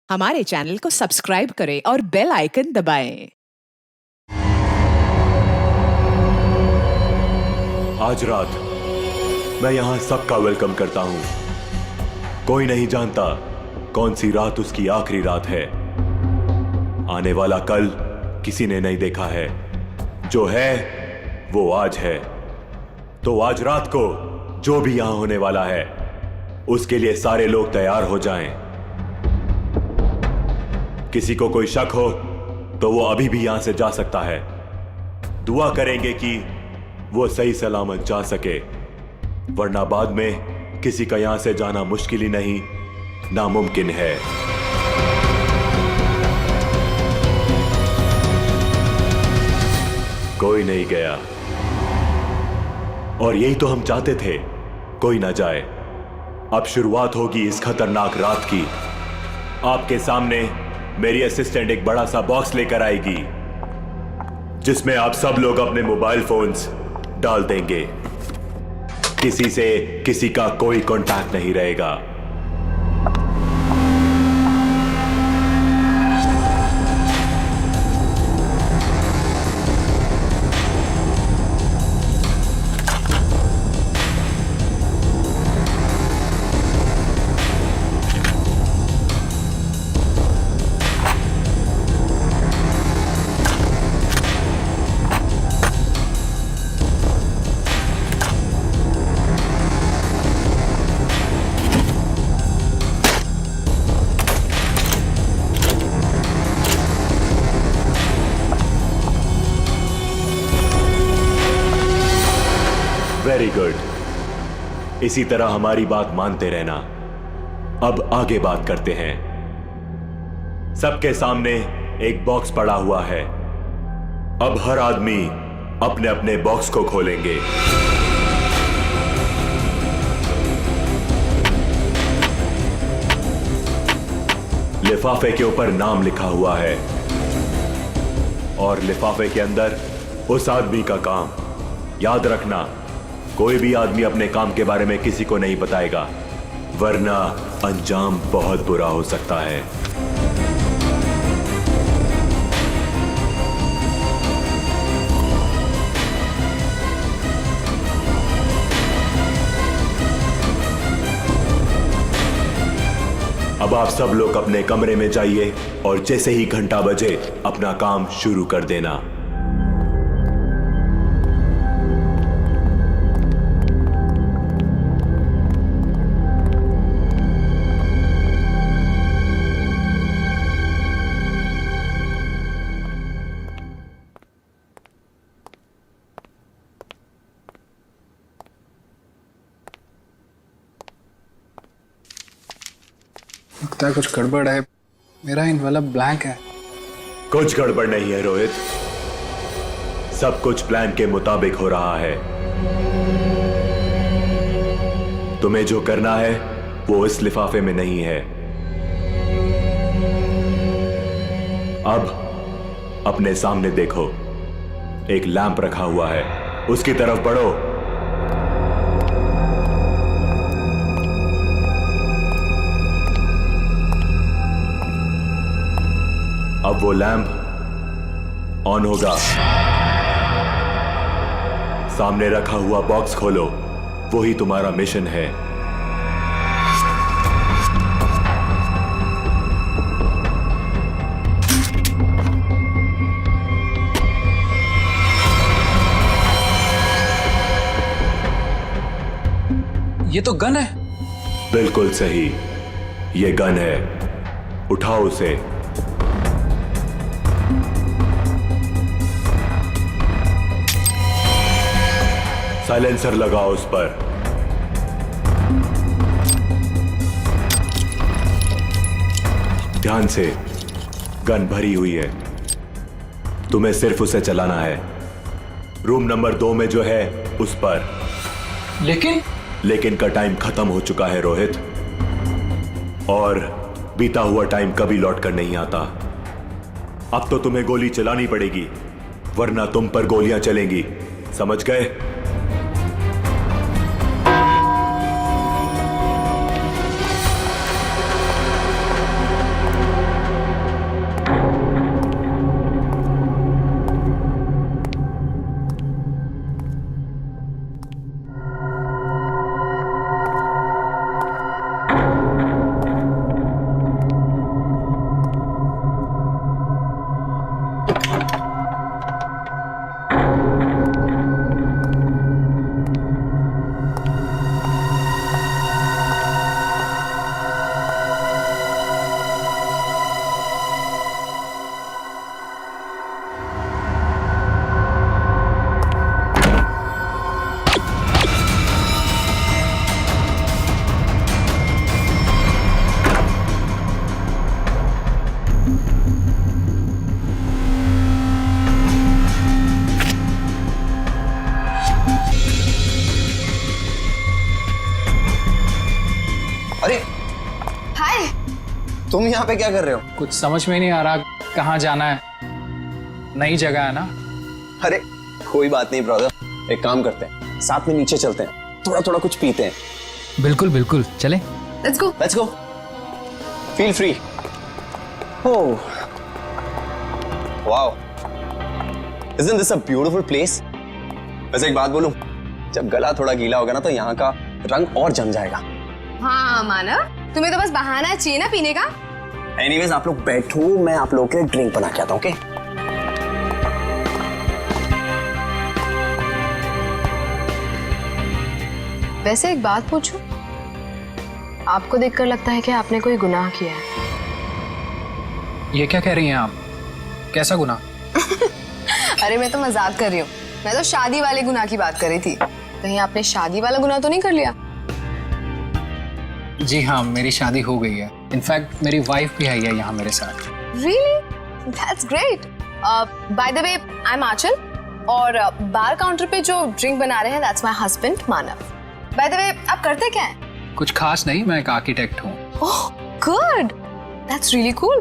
हमारे चैनल को सब्सक्राइब करें और बेल आइकन दबाएं। आज रात मैं यहां सबका वेलकम करता हूं। कोई नहीं जानता कौन सी रात उसकी आखिरी रात है। आने वाला कल किसी ने नहीं देखा है। जो है वो आज है। तो आज रात को जो भी यहां होने वाला है उसके लिए सारे लोग तैयार हो जाएं। किसी को कोई शक हो तो वो अभी भी यहां से जा सकता है। दुआ करेंगे कि वो सही सलामत जा सके, वरना बाद में किसी का यहां से जाना मुश्किल ही नहीं, नामुमकिन है। कोई नहीं गया और यही तो हम चाहते थे, कोई ना जाए। अब शुरुआत होगी इस खतरनाक रात की। आपके सामने मेरी असिस्टेंट एक बड़ा सा बॉक्स लेकर आएगी जिसमें आप सब लोग अपने मोबाइल फोन्स डाल देंगे। किसी से किसी का कोई कांटेक्ट नहीं रहेगा। Very good. इसी तरह हमारी बात मानते रहना। अब आगे बात करते हैं। सबके सामने एक बॉक्स पड़ा हुआ है। अब हर आदमी अपने अपने बॉक्स को खोलेंगे। लिफाफे के ऊपर नाम लिखा हुआ है और लिफाफे के अंदर उस आदमी का काम। याद रखना, कोई भी आदमी अपने काम के बारे में किसी को नहीं बताएगा, वरना अंजाम बहुत बुरा हो सकता है। अब आप सब लोग अपने कमरे में जाइए और जैसे ही घंटा बजे अपना काम शुरू कर देना। लगता है कुछ गड़बड़ है। मेरा इनवेलप ब्लैंक है। कुछ गड़बड़ नहीं है रोहित, सब कुछ प्लान के मुताबिक हो रहा है। तुम्हें जो करना है वो इस लिफाफे में नहीं है। अब अपने सामने देखो, एक लैंप रखा हुआ है, उसकी तरफ बढ़ो। अब वो लैंप ऑन होगा। सामने रखा हुआ बॉक्स खोलो, वही तुम्हारा मिशन है। ये तो गन है। बिल्कुल सही, ये गन है। उठाओ उसे। साइलेंसर लगाओ उस पर। ध्यान से, गन भरी हुई है, तुम्हें सिर्फ उसे चलाना है। रूम नंबर 2 में जो है उस पर। लेकिन का टाइम खत्म हो चुका है रोहित, और बीता हुआ टाइम कभी लौट कर नहीं आता। अब तो तुम्हें गोली चलानी पड़ेगी, वरना तुम पर गोलियां चलेंगी। समझ गए? तुम यहाँ पे क्या कर रहे हो? कुछ समझ में नहीं आ रहा कहाँ जाना है। नई जगह है ना। अरे कोई बात नहीं ब्रदर, एक काम करते हैं, साथ में नीचे चलते हैं, थोड़ा थोड़ा कुछ पीते हैं। बिल्कुल बिल्कुल, चले। Let's go. Feel free. Oh wow, isn't this a beautiful place? वैसे एक बात बोलूं, जब गला थोड़ा गीला होगा ना तो यहाँ का रंग और जम जाएगा। हाँ मानव, तुम्हें तो बस बहाना चाहिए ना पीने का। एनीवेज आप लोग बैठो, मैं आप लोगों के लिए ड्रिंक बना के आता हूँ। ओके? वैसे एक बात पूछूं, आपको देखकर लगता है कि आपने कोई गुनाह किया है। ये क्या कह रही हैं आप? कैसा गुनाह? अरे मैं तो मजाक कर रही हूँ, मैं तो शादी वाले गुनाह की बात कर रही थी। कहीं आपने शादी वाला गुनाह तो नहीं कर लिया? जी हाँ, मेरी शादी हो गई है। इनफैक्ट मेरी वाइफ भी आई है यहाँ मेरे साथ। Really? That's great. By the way, I'm आंचल और बार काउंटर पे जो ड्रिंक बना रहे हैं that's my husband Manav. By the way, आप करते क्या हैं? कुछ खास नहीं, मैं एक आर्किटेक्ट हूँ। Oh, good. That's really cool.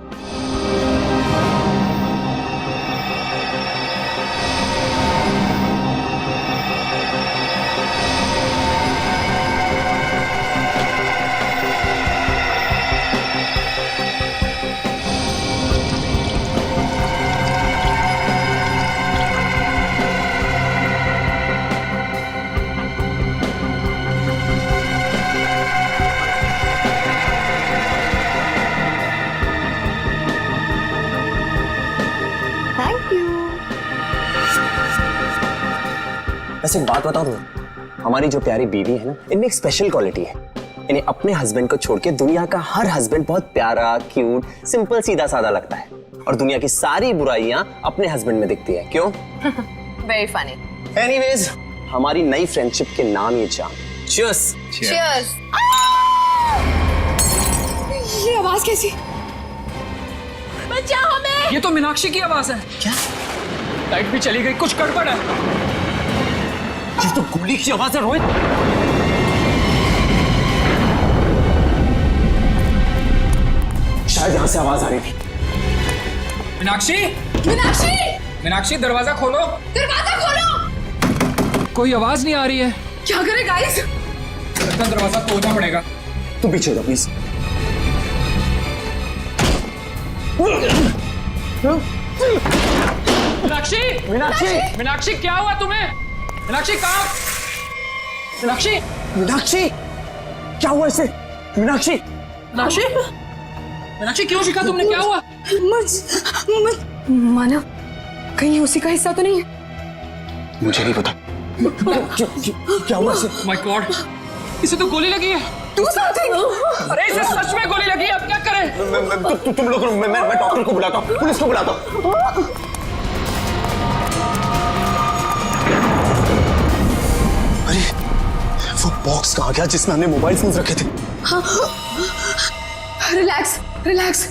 Thank you. वैसे एक बात बताऊं तुम्हें, हमारी जो प्यारी बीवी है ना, इनमें एक स्पेशल क्वालिटी है। इन्हें अपने हस्बैंड को छोड़ के दुनिया का हर हस्बैंड बहुत प्यारा, क्यूट, सिंपल, सीधा साधा लगता है और दुनिया की सारी बुराइयां अपने हस्बैंड में दिखती है। क्यों? Very funny. एनीवेज, हमारी नई फ्रेंडशिप के नाम ये जाम। Cheers. Cheers. ये आवाज कैसी? बचाओ हमें! ये तो मीनाक्षी की आवाज है। क्या? लाइट भी चली गई, कुछ गड़बड़ है। ये तो गोली की आवाज है रोहित। शायद यहाँ से आवाज आ रही थी। मीनाक्षी, मीनाक्षी! मीनाक्षी दरवाजा खोलो। दरवाजा खोलो! कोई आवाज नहीं आ रही है। क्या करें गाइस? लगता है दरवाजा तोड़ना पड़ेगा। तू पीछे हो जा प्लीज। मीनाक्षी, मीनाक्षी, मीनाक्षी क्या हुआ तुम्हें? मीनाक्षी कहाँ? मीनाक्षी, मीनाक्षी, क्या हुआ इसे? मीनाक्षी, मीनाक्षी, मीनाक्षी क्यों शिका तुमने? क्या हुआ? मानव, कहीं उसी का हिस्सा तो नहीं है? मुझे नहीं पता। क्या हुआ इसे? माय गॉड, इसे तो गोली लगी है। तू समथिंग! अरे इसे सच में गोली लगी है, अब क्या करें? तुम लोग, मैं डॉक्टर को बुलाता हूँ, पुलिस को बुलाता हूँ। अरे वो बॉक्स कहाँ गया जिसमें हमने मोबाइल फोन रखे थे? Relax, relax.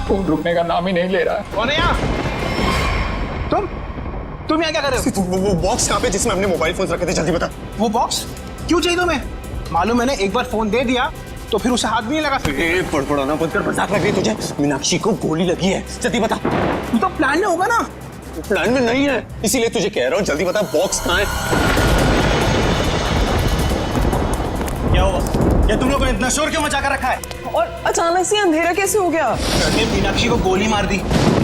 फोन रुकने का नाम ही नहीं ले रहा है। कौन है यहाँ? तुम यहाँ क्या कर रहे हो? वो बॉक्स कहाँ पे जिसमें हमने मोबाइल फोन रखे थे? जल्दी बता। वो बॉक्स क्यों चाहिए तुम्हें? मालूम मैंने एक बार फोन दे दिया तो फिर उसे हाथ भी नहीं लगा सकते। पड़पड़ाना बंद कर, मजाक लग रही है तुझे? मीनाक्षी को गोली लगी है, जल्दी बता। तू तो प्लान में होगा ना? प्लान में नहीं है, इसीलिए तुझे कह रहा हूँ, जल्दी बता बॉक्स कहाँ है? क्या हुआ? ये तुम लोगों ने इतना शोर क्यों मचा कर रखा है? और अचानक से अंधेरा कैसे हो गया? मैंने मीनाक्षी को गोली मार दी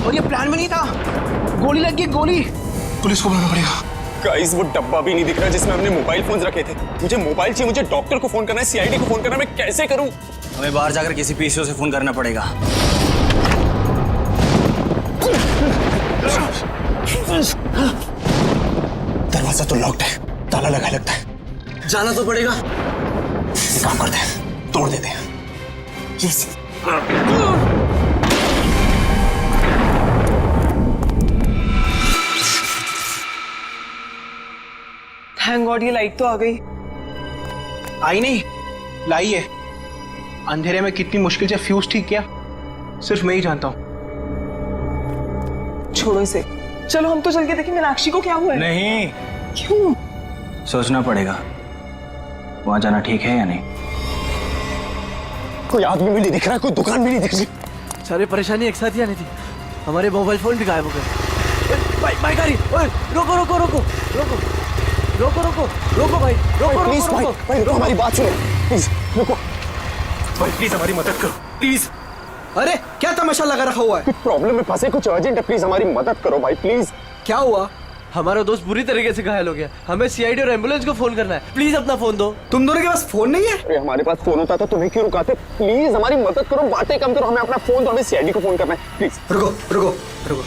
और ये प्लान में नहीं था। गोली लग गई, गोली। पुलिस को बुलाना पड़ेगा। गाइस वो डब्बा भी नहीं दिख रहा जिसमें हमने मोबाइल फोन रखे थे। मुझे मोबाइल चाहिए, मुझे डॉक्टर को फोन करना है, सीआईडी को फोन करना है, मैं कैसे करूं? हमें बाहर जाकर किसी पीसीओ से फोन करना पड़ेगा। दरवाजा तो लॉक्ड है, ताला लगा लगता है। जाना तो पड़ेगा। एक काम करते हैं, तोड़ देते हैं। यस। थैंक गॉड ये लाइट तो आ गई। आई नहीं, लाई है। अंधेरे में कितनी मुश्किल से फ्यूज ठीक किया सिर्फ मैं ही जानता हूँ। छोड़ो इसे, चलो हम तो चल के देखें मीनाक्षी को क्या हुआ है। नहीं, क्यों? सोचना पड़ेगा वहां जाना ठीक है या नहीं। कोई आदमी भी नहीं दिख रहा, कोई दुकान भी नहीं दिख रही। सारी परेशानी एक साथ ही आनी थी, हमारे मोबाइल फोन भी गायब हो गए। भाई गाड़ी, ओए रोको रोको रोको रोको रोको रोको रोको भाई, रोको प्लीज रोको भाई, रोको। भाई रुको, हमारी बात सुनो प्लीज, रुको। भाई प्लीज हमारी मदद करो प्लीज। अरे क्या तमाशा लगा रखा हुआ है? कुछ प्रॉब्लम में फंसे, कुछ अर्जेंट है, प्लीज हमारी मदद करो भाई प्लीज। क्या हुआ? हमारा दोस्त बुरी तरीके से घायल हो गया, हमें सीआईडी और एम्बुलेंस को फोन करना है। प्लीज अपना फोन दो। तुम दोनों के पास फोन नहीं है? अरे हमारे पास फोन होता तो तुम्हें क्यों रुकाते? प्लीज हमारी मदद करो, बातें कम करो, हमें अपना फोन दो, हमें सीआईडी को फोन करना है प्लीज। रुको रुको रुको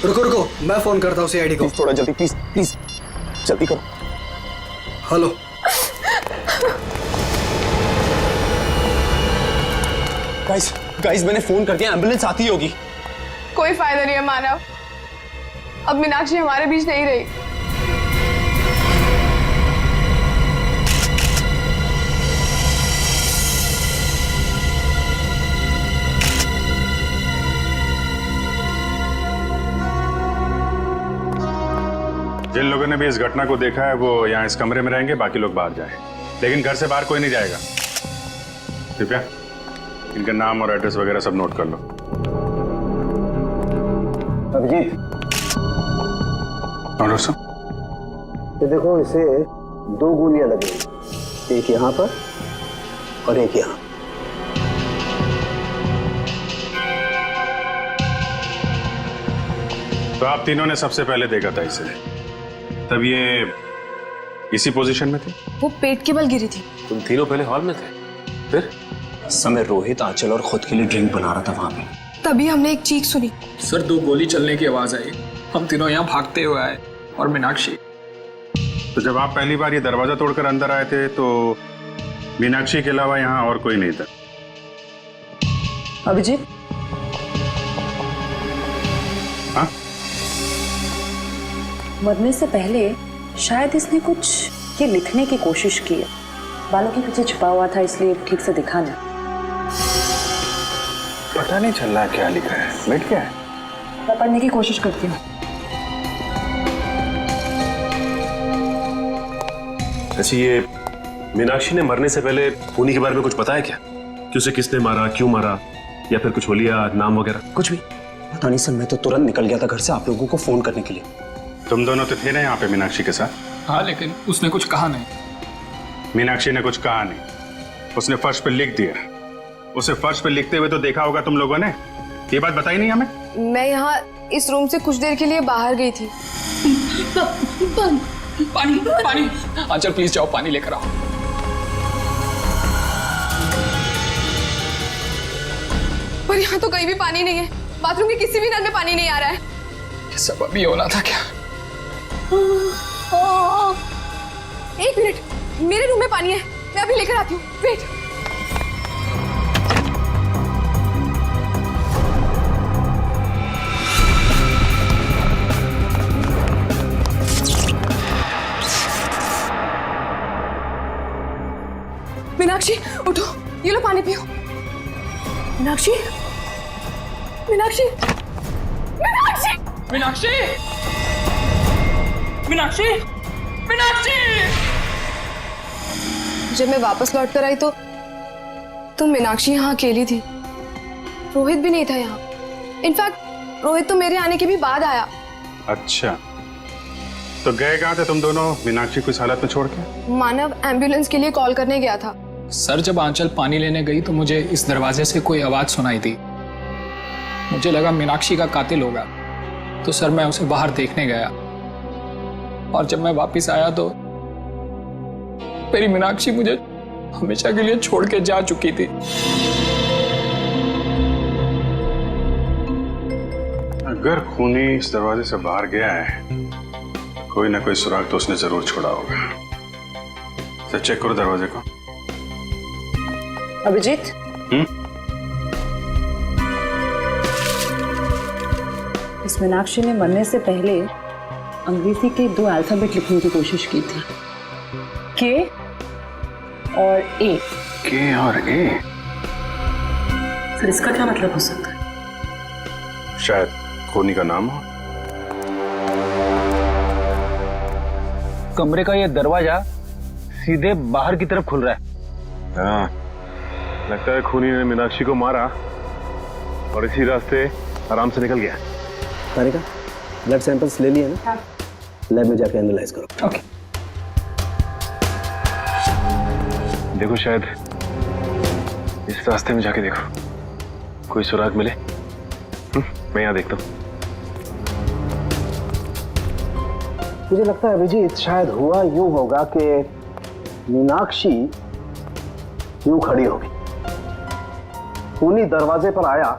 रुको रुको, मैं फोन करता हूँ सीआईडी को। थोड़ा जल्दी प्लीज प्लीज, जल्दी करो। हेलो। गाइस गाइस, मैंने फोन कर दिया, एम्बुलेंस आती होगी। कोई फायदा नहीं है मानव, अब मीनाक्षी हमारे बीच नहीं रही। जिन लोगों ने भी इस घटना को देखा है वो यहाँ इस कमरे में रहेंगे, बाकी लोग बाहर जाएं। लेकिन घर से बाहर कोई नहीं जाएगा। कृपया इनका नाम और एड्रेस वगैरह सब नोट कर लो। अभिजीत, और दोस्तों, ये देखो, इसे 2 गोलियां लगी, एक यहाँ पर और एक यहाँ। तो आप तीनों ने सबसे पहले देखा था इसे, तब ये इसी पोजीशन में थे? वो पेट के बल गिरी थी। तुम तीनों पहले हॉल में थे, फिर? समय रोहित, आंचल और खुद के लिए ड्रिंक बना रहा था वहां पे। तभी हमने एक चीख सुनी। सर 2 गोली चलने की आवाज आई, हम तीनों यहाँ भागते हुए आए और मीनाक्षी। तो जब आप पहली बार ये दरवाजा तोड़कर अंदर आए थे तो मीनाक्षी के अलावा यहाँ और कोई नहीं था? अभिजीत, हाँ? मरने से पहले शायद इसने कुछ ये लिखने की कोशिश की है, बालों के पीछे छुपा हुआ था इसलिए ठीक से दिखा नहीं। पता नहीं चल रहा क्या लिख रहा है, बैठ क्या है? मैं पढ़ने की कोशिश करती हूँ। अच्छा, ये मीनाक्षी ने मरने से पहले खूनी के बारे में कुछ पता है क्या? कि उसे किसने मारा, क्यों मारा, या फिर कुछ होलिया नाम वगैरह? कुछ भी पता नहीं सर, मैं तो तुरंत निकल गया था घर से आप लोगों को फोन करने के लिए। तुम दोनों तो थे ना यहाँ पे मीनाक्षी के साथ? हाँ, लेकिन उसने कुछ कहा नहीं। मीनाक्षी ने कुछ कहा नहीं, उसने फर्श पे लिख दिया। उसे फर्श पे लिखते हुए तो देखा होगा तुम लोगों ने, ये बात बताई नहीं हमें? मैं यहाँ इस रूम से कुछ देर के लिए बाहर गई थी। पानी पानी, आंचल प्लीज जाओ पानी लेकर आओ। पर यहाँ तो कहीं भी पानी नहीं है, बाथरूम के किसी भी नल में पानी नहीं आ रहा है। ये सब अभी होना था क्या? एक मिनट, मेरे रूम में पानी है, मैं अभी लेकर आती हूँ। वेट। मीनाक्षी उठो, ये लो पानी पियो। मीनाक्षी, मीनाक्षी, मीनाक्षी, मीनाक्षी, मीनाक्षी, मीनाक्षी। जब मैं वापस लौट कर आई तो मीनाक्षी यहाँ अकेली थी। रोहित भी नहीं था यहाँ। इनफैक्ट रोहित तो मेरे आने के भी बाद आया। अच्छा, तो गए कहाँ थे तुम दोनों मीनाक्षी को इस हालत में छोड़ के? मानव एम्बुलेंस के लिए कॉल करने गया था। सर जब आंचल पानी लेने गई तो मुझे इस दरवाजे से कोई आवाज सुनाई दी। मुझे लगा मीनाक्षी का कातिल होगा, तो सर मैं उसे बाहर देखने गया। और जब मैं वापस आया तो मेरी मीनाक्षी मुझे हमेशा के लिए छोड़ के जा चुकी थी। अगर खूनी इस दरवाजे से बाहर गया है, कोई ना कोई सुराग तो उसने जरूर छोड़ा होगा। तो चेक करो दरवाजे को। अभिजीत, इस मीनाक्षी ने मरने से पहले अंग्रेजी के 2 अल्फाबेट लिखने की कोशिश की थी, के और ए। के और ए? सर इसका क्या मतलब हो सकता है? शायद खूनी का नाम हो। कमरे का ये दरवाजा सीधे बाहर की तरफ खुल रहा है। हाँ, लगता है खूनी ने मीनाक्षी को मारा और इसी रास्ते आराम से निकल गया। तारिका, ब्लड सैंपल्स ले लिए ना? लैब में जाके एनालाइज करो। ओके। देखो शायद इस रास्ते में जाके देखो कोई सुराग मिले। मैं यहाँ देखता हूँ। मुझे लगता है अभिजीत शायद हुआ यूं होगा कि मीनाक्षी यूं खड़ी होगी, खूनी दरवाजे पर आया,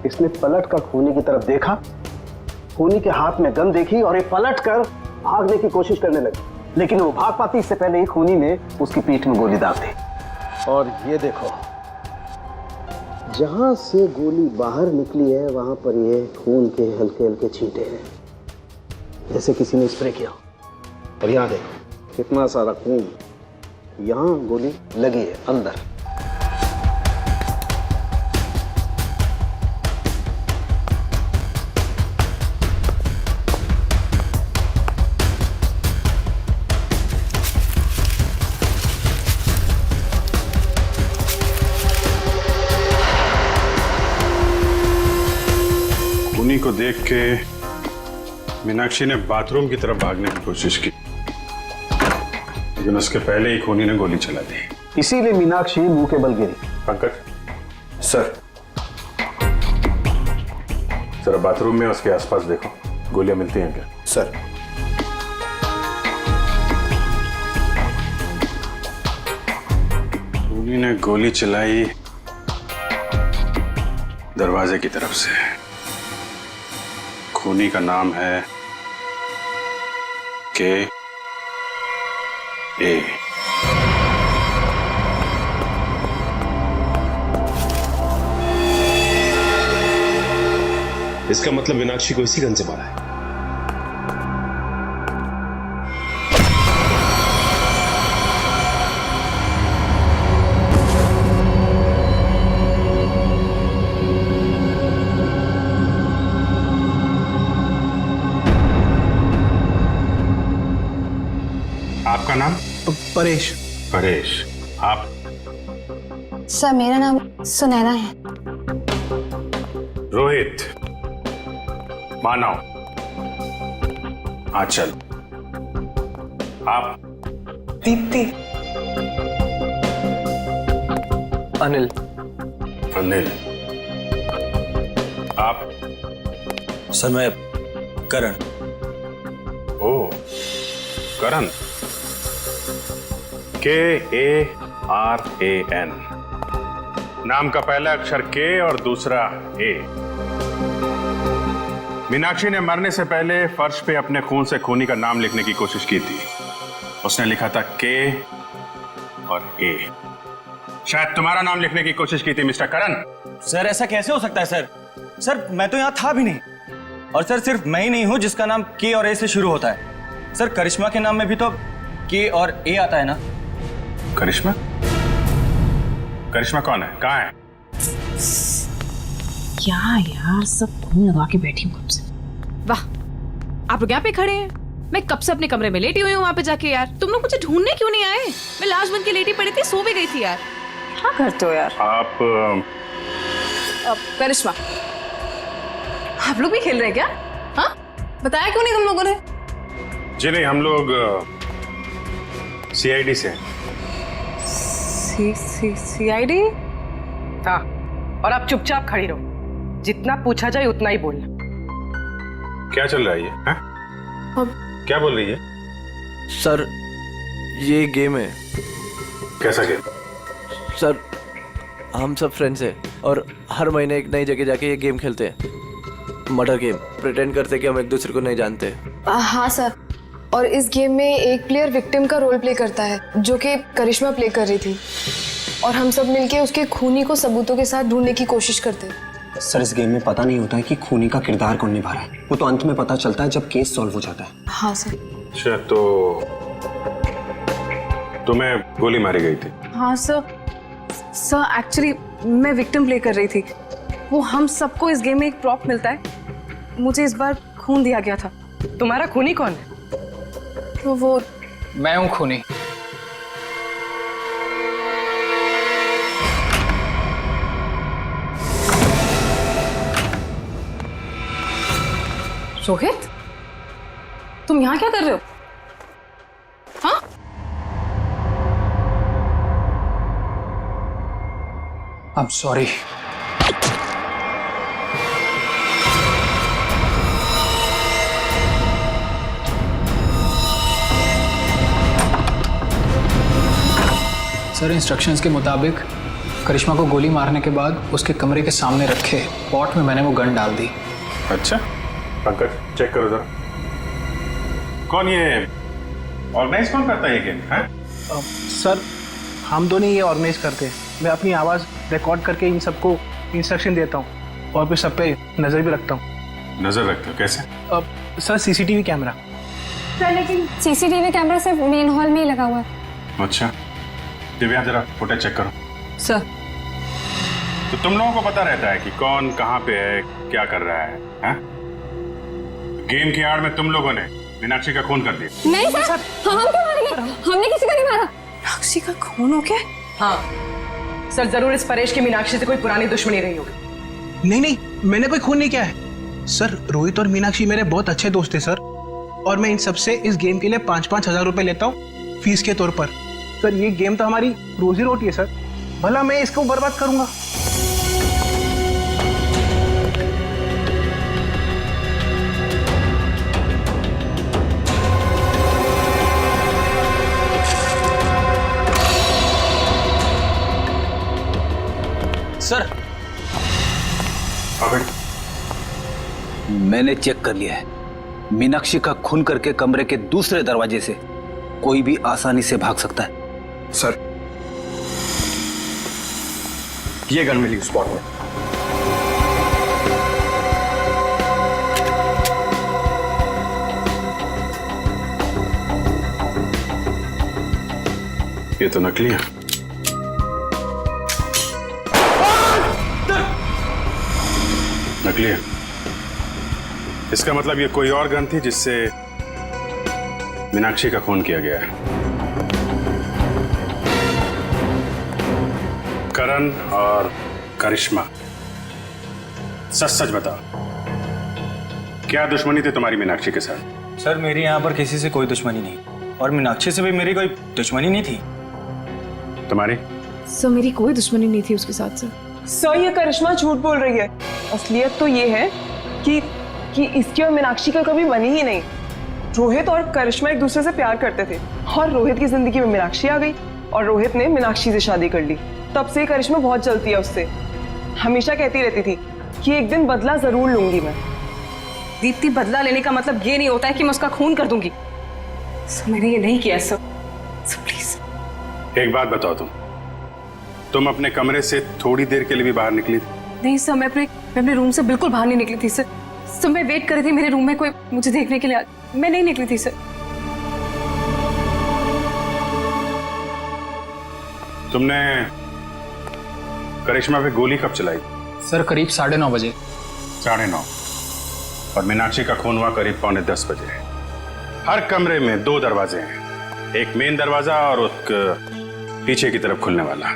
इसने पलट कर खूनी की तरफ देखा, खूनी के हाथ में गन देखी और ये पलट कर भागने की कोशिश करने लगी, लेकिन वो भाग पाती इससे पहले ही खूनी ने उसकी पीठ में गोली दाग दी। और ये देखो, जहां से गोली बाहर निकली है वहां पर ये खून के हल्के हल्के छींटे हैं, जैसे किसी ने स्प्रे किया। और यहाँ देखो कितना सारा खून, यहाँ गोली लगी है अंदर। खूनी को देख के मीनाक्षी ने बाथरूम की तरफ भागने की कोशिश की, लेकिन उसके पहले ही खूनी ने गोली चला दी। इसीलिए मीनाक्षी मुंह के बल गिरी। पंकज सर, जरा बाथरूम में उसके आसपास देखो, गोलियां मिलती हैं क्या? सर। खूनी ने गोली चलाई दरवाजे की तरफ से। खूनी का नाम है के ए। इसका मतलब मीनाक्षी को इसी गन से मारा है। आपका नाम? परेश। परेश। आप? सर मेरा नाम सुनैना है। रोहित, मानव, आंचल। आप? दीप्ति। अनिल। अनिल। आप? सर मैं करण। ओ, करण। KARAN। नाम का पहला अक्षर K और दूसरा A। मीनाक्षी ने मरने से पहले फर्श पे अपने खून से खूनी का नाम लिखने की कोशिश की थी। उसने लिखा था K और A। शायद तुम्हारा नाम लिखने की कोशिश की थी मिस्टर करण। सर ऐसा कैसे हो सकता है सर? सर मैं तो यहाँ था भी नहीं। और सर सिर्फ मैं ही नहीं हूँ जिसका नाम K और A से शुरू होता है। सर करिश्मा के नाम में भी तो K और A आता है ना? करिश्मा? करिश्मा कौन है? कहाँ है? क्या यार, सब खून लगा के बैठी हूँ कब से। वाह, आप लोग यहाँ पे खड़े हैं, मैं कब से अपने कमरे में लेटी हुई हूँ वहाँ पे जाके। यार तुम लोग मुझे ढूंढने क्यों नहीं आए? मैं लाश बन के लेटी पड़ी थी, सो भी गई थी यार। क्या करते हो यार? आप करिश्मा, आप लोग भी खेल रहे हैं क्या? हाँ, बताया क्यों नहीं तुम लोगों ने? जी नहीं, हम लोग CID से। CID? हाँ, और आप चुपचाप खड़ी रहो, जितना पूछा जाए उतना ही बोलना। क्या चल रहा है ये? हाँ? क्या बोल रही है? सर ये गेम है। कैसा गेम? सर हम सब फ्रेंड्स हैं और हर महीने एक नई जगह जाके ये गेम खेलते हैं। Murder game. प्रिटेंड करते कि हम एक दूसरे को नहीं जानते। हाँ सर, और इस गेम में एक प्लेयर विक्टिम का रोल प्ले करता है, जो कि करिश्मा प्ले कर रही थी, और हम सब मिलके उसके खूनी को सबूतों के साथ ढूंढने की कोशिश करते हैं। सर इस गेम में पता नहीं होता है कि खूनी का किरदार कौन निभा रहा है, वो तो अंत में पता चलता है जब केस सॉल्व हो जाता है। हाँ सर। अच्छा, तो तुम्हें गोली मारी गई थी? हाँ सर, एक्चुअली मैं विक्टिम प्ले कर रही थी। वो हम सबको इस गेम में एक प्रॉप मिलता है, मुझे इस बार खून दिया गया था। तुम्हारा खूनी कौन है? तो वो मैं हूं खूनी। रोहित, तुम यहाँ क्या कर रहे हो? हाँ? I am sorry. Sir, instructions के मुताबिक करिश्मा को गोली मारने के बाद उसके कमरे के सामने रखे पॉट में मैंने वो गन डाल दी। अच्छा पंकज, चेक करो जरा। कौन ये ऑर्गेनाइज कौन करता है ये गेम? है सर, हम दोनों ये ऑर्गेनाइज करते हैं। मैं अपनी आवाज़ रिकॉर्ड करके इन सबको इंस्ट्रक्शन देता हूँ और फिर सब पे नज़र भी रखता हूँ। नजर रखते हो कैसे? Sir, CCTV camera. सर लेकिन सीसीटीवी कैमरा सिर्फ मेन हॉल में ही लगा हुआ है। अच्छा दिव्या, जरा फुटेज चेक करो। सर, तो तुम लोगों को पता रहता है कि कौन कहाँ पे है, क्या कर रहा है, हैं? गेम की आड़ में तुम लोगों ने मीनाक्षी का खून कर दिया। नहीं सर, हम क्यों मारेंगे? हमने किसी को नहीं मारा। मीनाक्षी का खून हो गया? हाँ सर, जरूर इस परेश की मीनाक्षी से कोई पुरानी दुश्मनी रही होगी। नहीं, मैंने कोई खून नहीं किया है सर। रोहित और मीनाक्षी मेरे बहुत अच्छे दोस्त हैं सर, और मैं इन सबसे इस गेम के लिए 5-5 हजार रुपए लेता हूँ फीस के तौर पर। सर, ये गेम तो हमारी रोजी रोटी है सर, भला मैं इसको बर्बाद करूंगा? सर, मैंने चेक कर लिया है। मीनाक्षी का खून करके कमरे के दूसरे दरवाजे से कोई भी आसानी से भाग सकता है। सर, ये गन मिली स्पॉट में। ये तो नकली है। नकली है, इसका मतलब ये कोई और गन थी जिससे मीनाक्षी का खून किया गया है। करण और करिश्मा, सच सच बताओ, क्या दुश्मनी थी तुम्हारी मीनाक्षी के साथ? सर, मेरी यहाँ पर किसी से कोई दुश्मनी नहीं, और मीनाक्षी से भी मेरी कोई दुश्मनी नहीं थी। तुम्हारी? सर, मेरी कोई दुश्मनी नहीं थी उसके साथ। सर, ये करिश्मा झूठ बोल रही है। असलियत तो ये है कि इसकी और मीनाक्षी का कभी बनी ही नहीं। रोहित और करिश्मा एक दूसरे से प्यार करते थे और रोहित की जिंदगी में मीनाक्षी आ गई और रोहित ने मीनाक्षी से शादी कर ली। तब से करिश्मा बहुत जलती है उससे। हमेशा कहती रहती थी कि एक दिन बदला जरूर लूंगी मैं। दीप्ति, बदला लेने का मतलब ये नहीं होता है कि मैं उसका खून कर दूंगी। सर, मैंने ये नहीं किया सर। Sir please. एक बात बताओ, तुम अपने कमरे से थोड़ी देर के लिए भी बाहर निकली थी? नहीं सर, मैं अपने रूम से बिल्कुल बाहर नहीं निकली थी सर। सर, मैं वेट कर रही थी मेरे रूम में कोई मुझे देखने के लिए। मैं नहीं निकली थी सर। तुमने करिश्मा पे गोली कब चलाई? सर, करीब 9:30 बजे। 9:30, और मीनाक्षी का खून हुआ करीब 9:45 बजे। हर कमरे में 2 दरवाजे हैं, एक मेन दरवाजा और एक पीछे की तरफ खुलने वाला।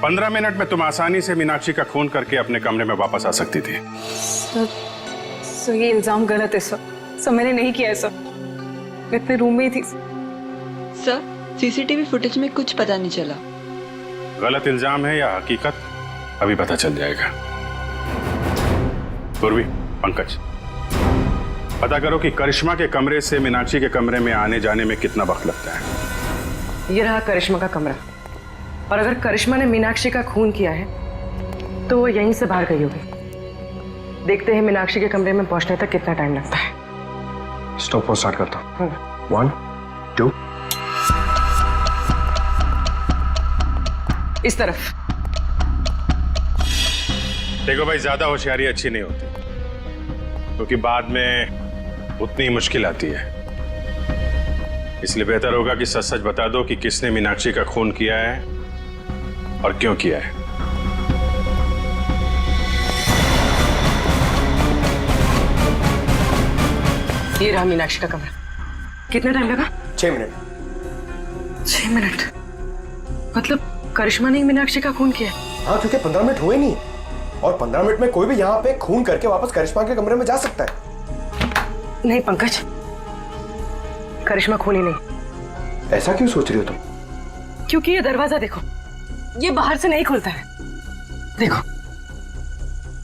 15 मिनट में तुम आसानी से मीनाक्षी का खून करके अपने कमरे में वापस आ सकती थी। सर, ये इल्जाम गलत है सर। सर, मैंने नहीं किया है सर। मैं अपने रूम में ही थी सर। सीसीटीवी फुटेज में कुछ पता नहीं चला। गलत इल्जाम है या हकीकत, अभी पता चल जाएगा। पूर्वी, पंकज, पता करो कि करिश्मा के कमरे से मीनाक्षी के कमरे में आने जाने में कितना वक्त लगता है। ये रहा करिश्मा का कमरा, और अगर करिश्मा ने मीनाक्षी का खून किया है तो वो यहीं से बाहर गई होगी। देखते हैं मीनाक्षी के कमरे में पहुंचने तक कितना टाइम लगता है। स्टॉप पर स्टार्ट करता हूँ। 1, 2। इस तरफ। देखो भाई, ज्यादा होशियारी अच्छी नहीं होती, क्योंकि बाद में उतनी मुश्किल आती है। इसलिए बेहतर होगा कि सच सच बता दो कि किसने मीनाक्षी का खून किया है और क्यों किया है। ये रहा मीनाक्षी का कमरा। कितना टाइम लगा? 6 मिनट। 6 मिनट? मतलब करिश्मा ने मीनाक्षी का खून किया? हाँ, क्योंकि 15 मिनट हुए नहीं, और 15 मिनट में कोई भी यहाँ पे खून करके वापस करिश्मा के कमरे में जा सकता है। नहीं पंकज, करिश्मा खूनी नहीं। ऐसा क्यों सोच रही हो तुम? क्योंकि ये दरवाजा देखो, ये बाहर से नहीं खुलता है। देखो,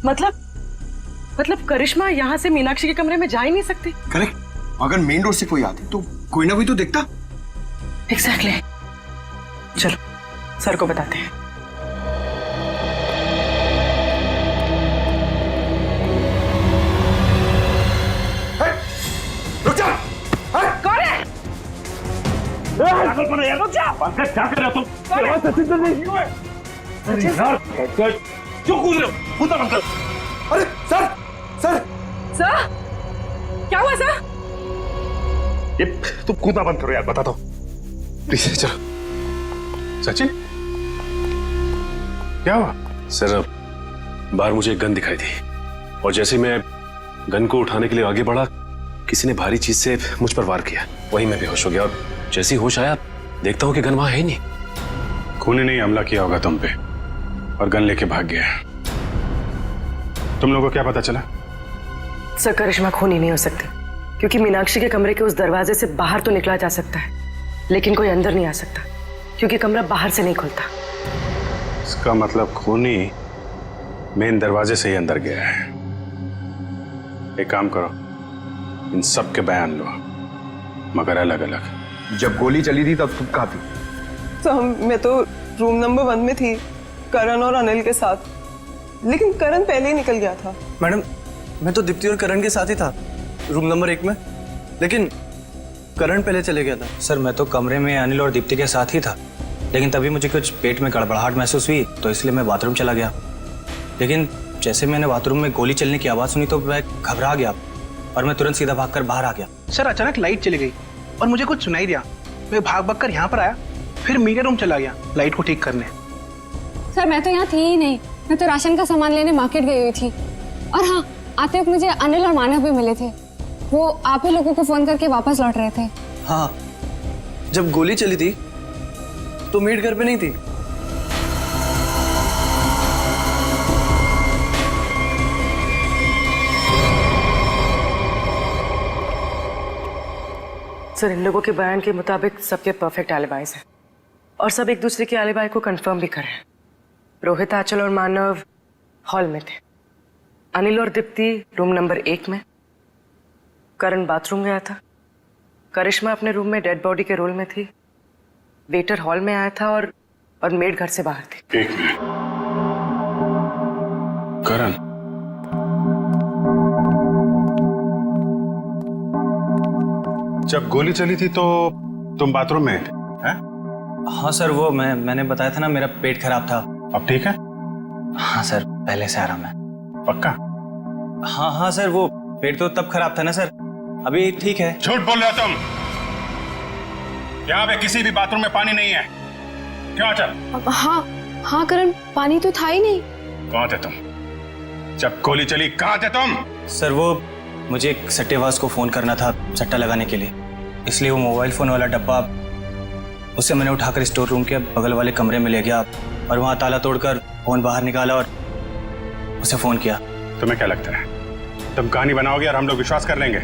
मतलब करिश्मा यहाँ से मीनाक्षी के कमरे में जा ही नहीं सकती। करेक्ट। अगर मेन डोर से कोई आती तो कोई ना कोई तो देखता। एग्जैक्टली। चलो सर को बताते हैं। रुक जा। कौन है? रुक जा। पंकज क्या कर रहे हो तुम? सचिन तो नहीं हुए। अरे यार क्यों कूद रहे हो? कूदा बंद कर। अरे सर सर सर क्या हुआ सर? ये तुम कूदा बंद करो यार, बता दो प्लीज। चलो सचिन क्या हुआ? सर बाहर मुझे एक गन दिखाई दी और जैसे मैं गन को उठाने के लिए आगे बढ़ा, किसी ने भारी चीज से मुझ पर वार किया। वहीं मैं बेहोश हो गया और जैसे ही होश आया देखता हूं कि गन वहां है ही नहीं। खूनी ने हमला किया होगा तुम पे और गन लेके भाग गया। तुम लोगों को क्या पता चला? सर करिश्मा खूनी नहीं हो सकती, क्योंकि मीनाक्षी के कमरे के उस दरवाजे से बाहर तो निकला जा सकता है, लेकिन कोई अंदर नहीं आ सकता, क्योंकि कमरा बाहर से नहीं खुलता। इसका मतलब खूनी मेन दरवाजे से ही अंदर गया है। एक काम करो, इन सब के बयान लो, मगर अलग अलग। जब गोली चली थी तब तुम कहाँ थी? तो मैं तो रूम नंबर 1 में थी, करण और अनिल के साथ, लेकिन करण पहले ही निकल गया था। मैडम मैं तो दीप्ति और करण के साथ ही था रूम नंबर 1 में, लेकिन करण पहले चले गया था। सर मैं तो कमरे में अनिल और दीप्ति के साथ ही था, लेकिन तभी मुझे कुछ पेट में गड़बड़ाहट महसूस हुई, तो इसलिए मैं बाथरूम चला गया। लेकिन जैसे मैंने बाथरूम में गोली चलने की आवाज़ सुनी तो मैं घबरा गया और मैं तुरंत सीधा भागकर बाहर आ गया। सर अचानक लाइट चली गई और मुझे कुछ सुनाई दिया। मैं भाग कर यहाँ पर आया, फिर मीडिया रूम चला गया लाइट को ठीक करने। सर मैं तो यहाँ थी ही नहीं, मैं तो राशन का सामान लेने मार्केट गई हुई थी। और हाँ, आते वक्त मुझे अनिल और मानव भी मिले थे, वो आप ही लोगों को फोन करके वापस लौट रहे थे। हाँ, जब गोली चली थी तो मेड घर पे नहीं थी। सर इन लोगों के बयान के मुताबिक सबके परफेक्ट एलिबाइज हैं और सब एक दूसरे के एलिबाई को कंफर्म भी कर रहे हैं। रोहित, आंचल और मानव हॉल में थे, अनिल और दीप्ति रूम नंबर 1 में, करण बाथरूम गया था, करिश्मा अपने रूम में डेड बॉडी के रोल में थी, वेटर हॉल में आया था और मेड घर से बाहर थी। एक मिनट, करण जब गोली चली थी तो तुम बाथरूम में थे? हाँ सर, वो मैंने बताया था ना, मेरा पेट खराब था। अब ठीक है? हाँ सर, पहले से आराम है। पक्का? हाँ सर, वो पेट तो तब खराब था ना सर, अभी ठीक है। झूठ बोल रहे हो तुम। यहाँ पे किसी भी बाथरूम में पानी नहीं है। क्यों चल? हाँ करण, पानी तो था ही नहीं। कहाँ थे तुम जब गोली चली? कहाँ थे तुम? सर वो मुझे एक सट्टेबाज को फोन करना था सट्टा लगाने के लिए, इसलिए वो मोबाइल फोन वाला डब्बा उसे मैंने उठाकर स्टोर रूम के बगल वाले कमरे में ले गया और वहां ताला तोड़कर फोन बाहर निकाला और उसे फोन किया। तुम्हें क्या लगता है तुम कहानी बनाओगे और हम लोग विश्वास कर लेंगे?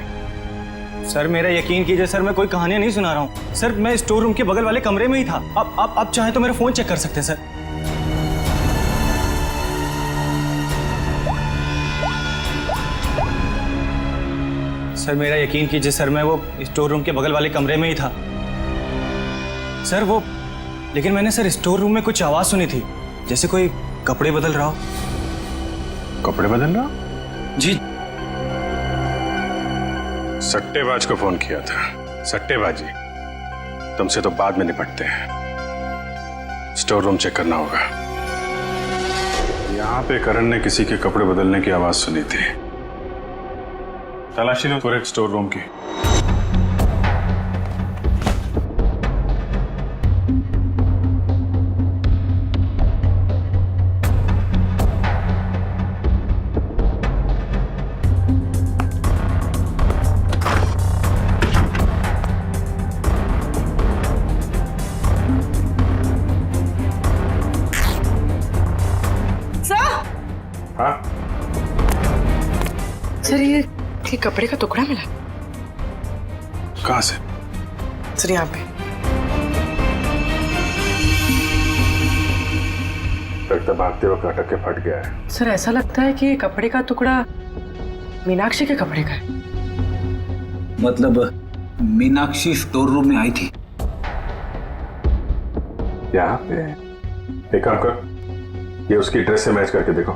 सर मेरा यकीन कीजिए सर, मैं कोई कहानियां नहीं सुना रहा हूँ सर, मैं स्टोर रूम के बगल वाले कमरे में ही था। आप चाहें तो मेरा फोन चेक कर सकते हैं सर। सर मेरा यकीन कीजिए सर, मैं वो स्टोर रूम के बगल वाले कमरे में ही था सर। वो लेकिन मैंने सर स्टोर रूम में कुछ आवाज सुनी थी, जैसे कोई कपड़े बदल रहा हो। कपड़े बदल रहा? जी। सट्टेबाज को फोन किया था। सट्टेबाजी तुमसे तो बाद में निपटते हैं, स्टोर रूम चेक करना होगा। यहाँ पे करण ने किसी के कपड़े बदलने की आवाज सुनी थी। तलाशी लो पूरे स्टोर रूम की। सर ये कपड़े का टुकड़ा मिला। कहाँ से? सर यहाँ पे। लगता भागते वक्त अटक के फट गया है। सर ऐसा लगता है कि ये कपड़े का टुकड़ा मीनाक्षी के कपड़े का है। मतलब मीनाक्षी स्टोर रूम में आई थी? यहाँ पे एक काम कर, ये उसकी ड्रेस से मैच करके देखो।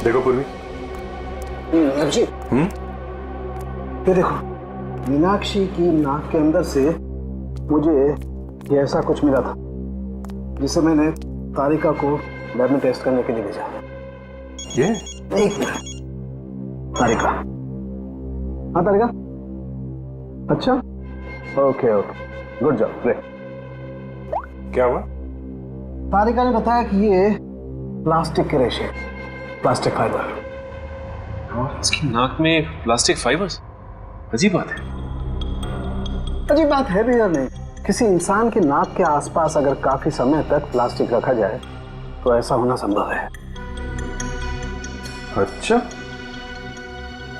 देखो पूर्वी। जी ये देखो, मीनाक्षी की नाक के अंदर से मुझे ये ऐसा कुछ मिला था जिसे मैंने तारिका को लैब में टेस्ट करने के लिए भेजा। ये एक मिनट, तारिका। हाँ तारिका, अच्छा okay okay, good job, great. क्या हुआ? तारिका ने बताया कि ये प्लास्टिक के रेशे, प्लास्टिक फाइबर। इसकी नाक में प्लास्टिक फाइबर्स? अजीब बात है। अजीब बात है भी या नहीं? किसी इंसान की नाक के आसपास अगर काफी समय तक प्लास्टिक रखा जाए तो ऐसा होना संभव है। अच्छा,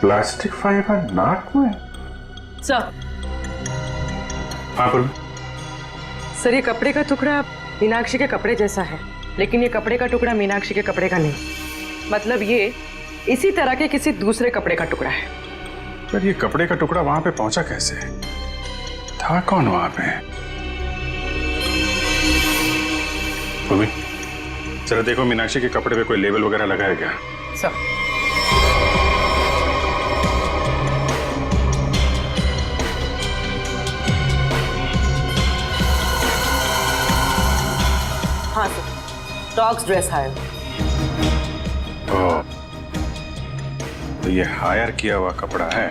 प्लास्टिक फाइबर नाक में? सर। हाँ पूर्वी। सर ये कपड़े का टुकड़ा मीनाक्षी के कपड़े जैसा है, लेकिन ये कपड़े का टुकड़ा मीनाक्षी के कपड़े का नहीं। मतलब ये इसी तरह के किसी दूसरे कपड़े का टुकड़ा है। पर ये कपड़े का टुकड़ा वहां पे पहुंचा कैसे? था कौन वहां पे? पूर्वी, जरा देखो मीनाक्षी के कपड़े पे कोई लेबल वगैरह लगा है क्या? सर। हाँ सर, डॉग्स ड्रेस हायर। ओह, तो ये हायर किया हुआ कपड़ा है।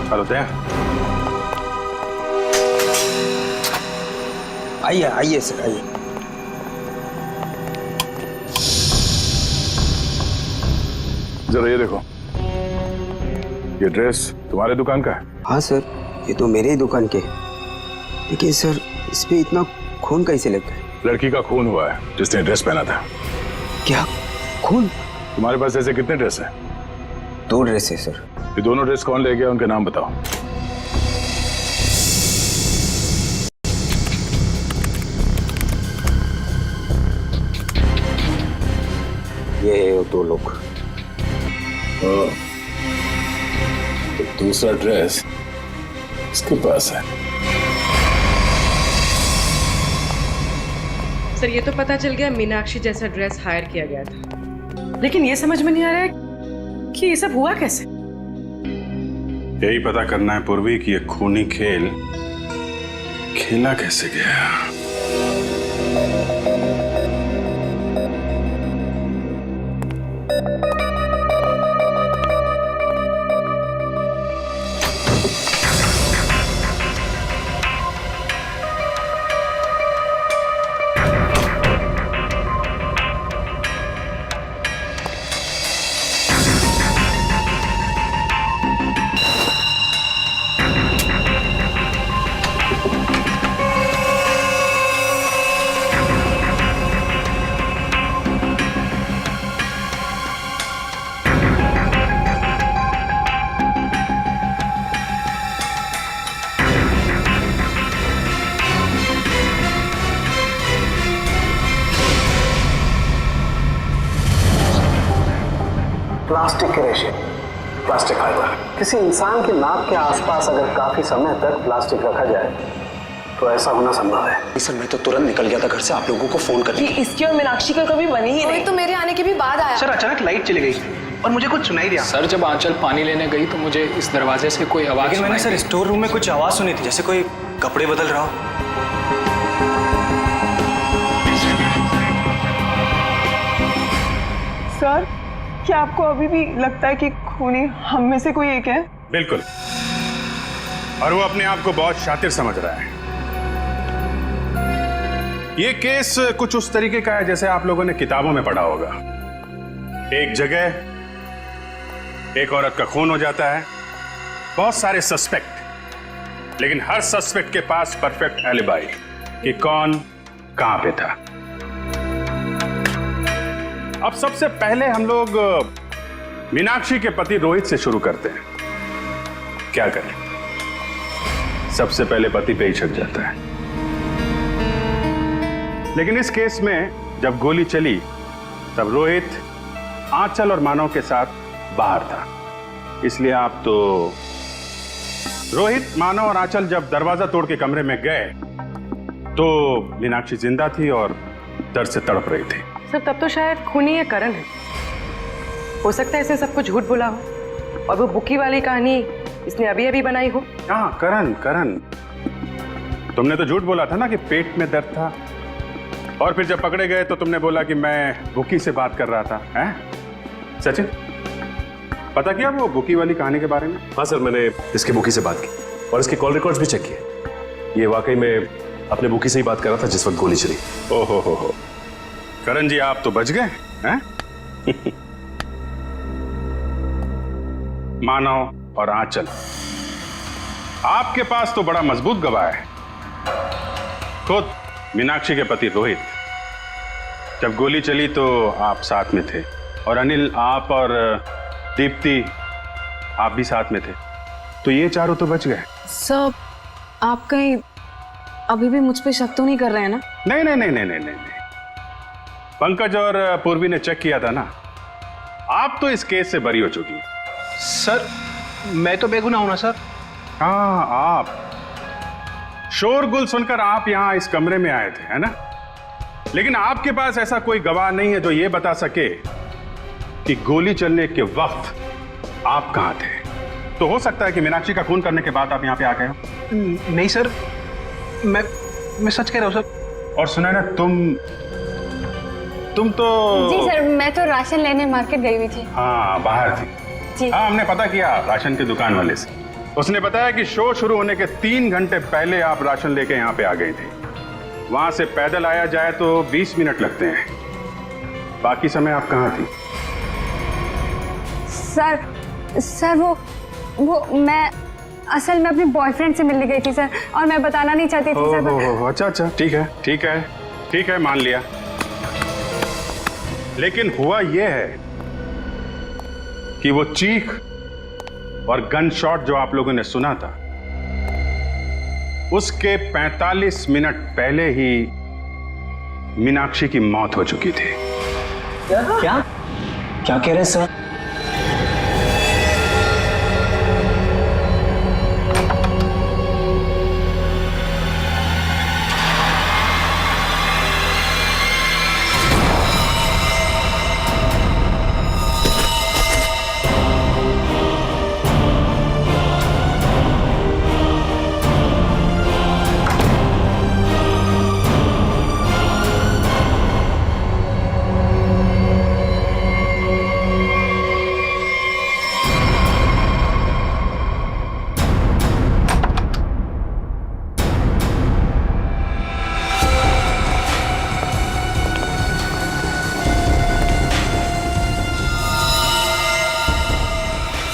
हेलो दया। आइए आइए सर, आइए। जरा ये देखो, ये ड्रेस तुम्हारे दुकान का है? हाँ सर, ये तो मेरे ही दुकान के है। लेकिन सर इस पे इतना खून कैसे लग गया? लड़की का खून हुआ है जिसने ड्रेस पहना था। क्या खून? तुम्हारे पास ऐसे कितने ड्रेस हैं? 2 ड्रेस है सर। ये दोनों ड्रेस कौन ले गया, उनके नाम बताओ। ये है वो 2 लोग। तो दूसरा ड्रेस इसके पास है। सर ये तो पता चल गया मीनाक्षी जैसा ड्रेस हायर किया गया था, लेकिन ये समझ में नहीं आ रहा है कि ये सब हुआ कैसे। यही पता करना है पूर्वी कि ये खूनी खेल खेला कैसे गया। प्लास्टिक के रेशे, प्लास्टिक फाइबर। किसी इंसान की नाक के आसपास अगर काफी समय तक प्लास्टिक रखा जाए तो ऐसा होना संभव है। सर मैं तो तुरंत निकल गया था घर से आप लोगों को फोन करने। इसकी और मीनाक्षी का कभी बनी ही नहीं। तो मेरे आने के भी बाद आया। सर अचानक लाइट चली गई और मुझे कुछ सुनाई दिया। सर जब आंचल पानी लेने गई तो मुझे इस दरवाजे से कोई आवाज लेकिन मैंने सुनाई सर स्टोर रूम में कुछ आवाज सुनी थी, जैसे कोई कपड़े बदल रहा हो। सर क्या आपको अभी भी लगता है कि खूनी हम में से कोई एक है? बिल्कुल, और वो अपने आप को बहुत शातिर समझ रहा है। ये केस कुछ उस तरीके का है जैसे आप लोगों ने किताबों में पढ़ा होगा। एक जगह एक औरत का खून हो जाता है, बहुत सारे सस्पेक्ट, लेकिन हर सस्पेक्ट के पास परफेक्ट एलिबाई कि कौन कहां पे था। अब सबसे पहले हम लोग मीनाक्षी के पति रोहित से शुरू करते हैं। क्या करें, सबसे पहले पति पे ही शक जाता है। लेकिन इस केस में जब गोली चली तब रोहित आंचल और मानव के साथ बाहर था, इसलिए आप तो रोहित, मानव और आंचल जब दरवाजा तोड़ के कमरे में गए तो मीनाक्षी जिंदा थी और दर्द से तड़प रही थी। सर तब तो शायद खूनी है करण है। हो सकता है इसे सबको झूठ बोला हो और वो बुकी वाली कहानी इसने अभी अभी बनाई हो। हाँ, करण, तुमने तो झूठ बोला था ना कि पेट में दर्द था, और फिर जब पकड़े गए तो तुमने बोला कि मैं बुकी से बात कर रहा था। हैं सचिन, पता किया वो बुकी वाली कहानी के बारे में? हाँ सर, मैंने इसके बुकी से बात की और इसके कॉल रिकॉर्ड्स भी चेक किए। ये वाकई में अपने बुकी से ही बात कर रहा था जिस वक्त गोली चली। ओहो हो, करण जी आप तो बच गए हैं। मानव और आंचल, आपके पास तो बड़ा मजबूत गवाह है। खुद मीनाक्षी के पति रोहित, जब गोली चली तो आप साथ में थे, और अनिल, आप और दीप्ति आप भी साथ में थे, तो ये चारों तो बच गए। सर आप कहीं अभी भी मुझ पे शक तो नहीं कर रहे हैं ना? नहीं। पंकज और पूर्वी ने चेक किया था ना, आप तो इस केस से बरी हो चुकी हैं। सर मैं तो बेगुनाह हूं ना सर। हाँ, आप शोरगुल सुनकर आप यहां इस कमरे में आए थे, है ना? लेकिन आपके पास ऐसा कोई गवाह नहीं है जो ये बता सके कि गोली चलने के वक्त आप कहां थे। तो हो सकता है कि मीनाक्षी का खून करने के बाद आप यहां पे आ गए हो। नहीं सर, मैं सच कह रहा हूं सर। और सुना ना, तुम तो जी सर, मैं तो राशन लेने मार्केट गई हुई थी। हाँ, बाहर थी जी। हाँ, हमने पता किया राशन की दुकान वाले से। उसने बताया कि शो शुरू होने के 3 घंटे पहले आप राशन लेके यहाँ पे आ गई थी। वहां से पैदल आया जाए तो 20 मिनट लगते हैं, बाकी समय आप कहाँ थी? सर वो मैं असल में अपने बॉयफ्रेंड से मिलने गई थी सर, और मैं बताना नहीं चाहती थी सर। अच्छा, ठीक है, मान लिया। लेकिन हुआ यह है कि वो चीख और गन शॉट जो आप लोगों ने सुना था, उसके 45 मिनट पहले ही मीनाक्षी की मौत हो चुकी थी। क्या कह रहे हैं सर?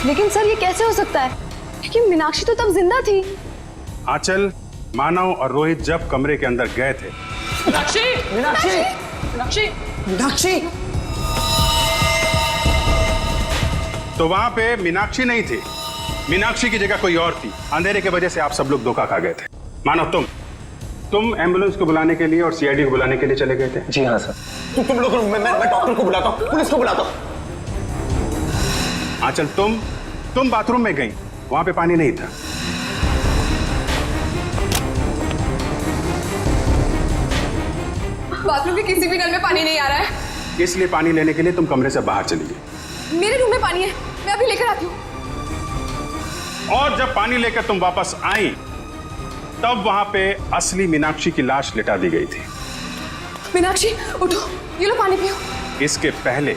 लेकिन सर ये कैसे हो सकता है, क्योंकि मीनाक्षी तो तब जिंदा थी। आंचल, मानव और रोहित जब कमरे के अंदर गए थे, मीनाक्षी तो वहां पे मीनाक्षी नहीं थी। मीनाक्षी की जगह कोई और थी। अंधेरे की वजह से आप सब लोग धोखा खा गए थे। मानव, तुम एम्बुलेंस को बुलाने के लिए और सीआईडी को बुलाने के लिए चले गए थे। जी हाँ सर। तुम लोग, मैं डॉक्टर को बुलाता हूँ, पुलिस को बुलाता हूँ। आंचल, तुम बाथरूम में गई, वहां पे पानी नहीं था। बाथरूम के किसी भी नल में पानी नहीं आ रहा है, इसलिए पानी लेने के लिए तुम कमरे से बाहर चली गई। मेरे रूम में पानी है, मैं अभी लेकर आती हूँ। और जब पानी लेकर तुम वापस आई तब वहां पे असली मीनाक्षी की लाश लिटा दी गई थी। मीनाक्षी उठो, ये लो पानी पियो। इसके पहले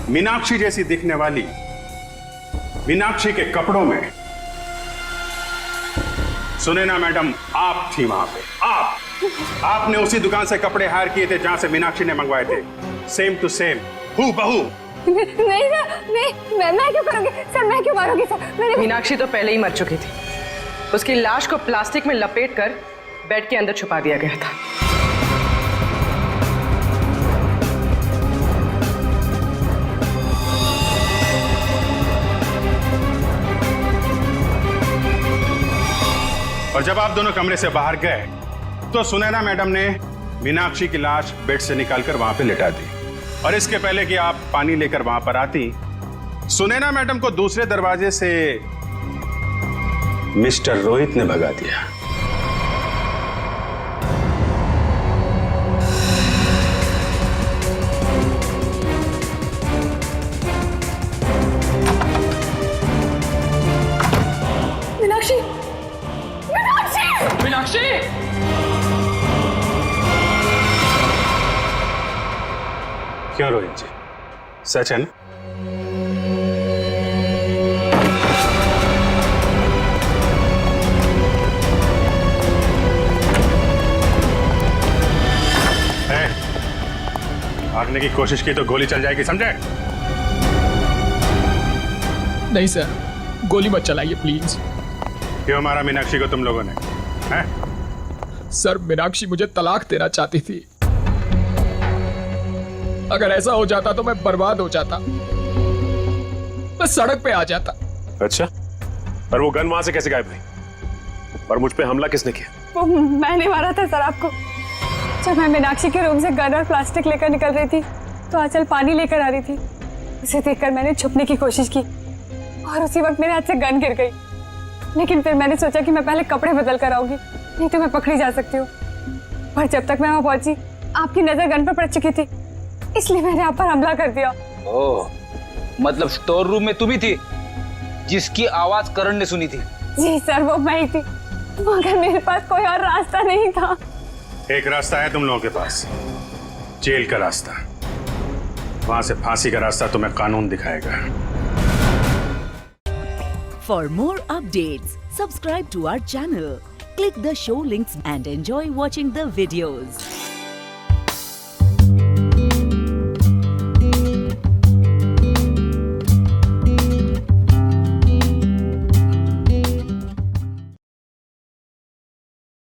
मीनाक्षी जैसी दिखने वाली मीनाक्षी के कपड़ों में, सुने ना मैडम, आप थी वहां पे। आपने उसी दुकान से कपड़े हायर किए थे जहां से मीनाक्षी ने मंगवाए थे। सेम टू सेम, हूबहू। नहीं सर, मैं क्यों करूंगी सर, मैं क्यों मारूंगी सर? मीनाक्षी तो पहले ही मर चुकी थी। उसकी लाश को प्लास्टिक में लपेटकर बेड के अंदर छुपा दिया गया था। और जब आप दोनों कमरे से बाहर गए तो सुनैना मैडम ने मीनाक्षी की लाश बेड से निकालकर वहां पे लिटा दी। और इसके पहले कि आप पानी लेकर वहां पर आती, सुनैना मैडम को दूसरे दरवाजे से मिस्टर रोहित ने भगा दिया। मीनाक्षी, मीनाक्षी, मीनाक्षी! क्यों रोहित जी, सच है ना? भागने की कोशिश की तो गोली चल जाएगी, समझे? नहीं सर, गोली मत चलाइए प्लीज। क्यों मारा मीनाक्षी को तुम लोगों ने? हैं? सर, मीनाक्षी मुझे तलाक देना चाहती थी। अगर ऐसा हो जाता तो मैं बर्बाद हो जाता, मैं सड़क पे आ जाता। अच्छा, पर वो गन वहां से कैसे गायब हुई? और मुझ पे हमला किसने किया? वो मैंने मारा था सर आपको। जब मैं मीनाक्षी के रूम से गन और प्लास्टिक लेकर निकल रही थी तो आंचल पानी लेकर आ रही थी। उसे देखकर मैंने छुपने की कोशिश की और उसी वक्त मेरे हाथ से गन गिर गई। लेकिन फिर मैंने सोचा कि मैं पहले कपड़े बदल कर आऊंगी, नहीं तो मैं पकड़ी जा सकती हूँ। पर जब तक मैं वहां पहुंची आपकी नजर गन पर पड़ चुकी थी, इसलिए मैंने आप पर हमला कर दिया। ओह, मतलब स्टोर रूम में तुम ही थी जिसकी आवाज करण ने सुनी थी? जी सर, वो मैं ही थी, मगर मेरे पास कोई और रास्ता नहीं था। एक रास्ता है तुम लोगों के पास, जेल का रास्ता। वहां से फांसी का रास्ता तुम्हें कानून दिखाएगा। For more updates, subscribe to our channel, click the show links and enjoy watching the videos.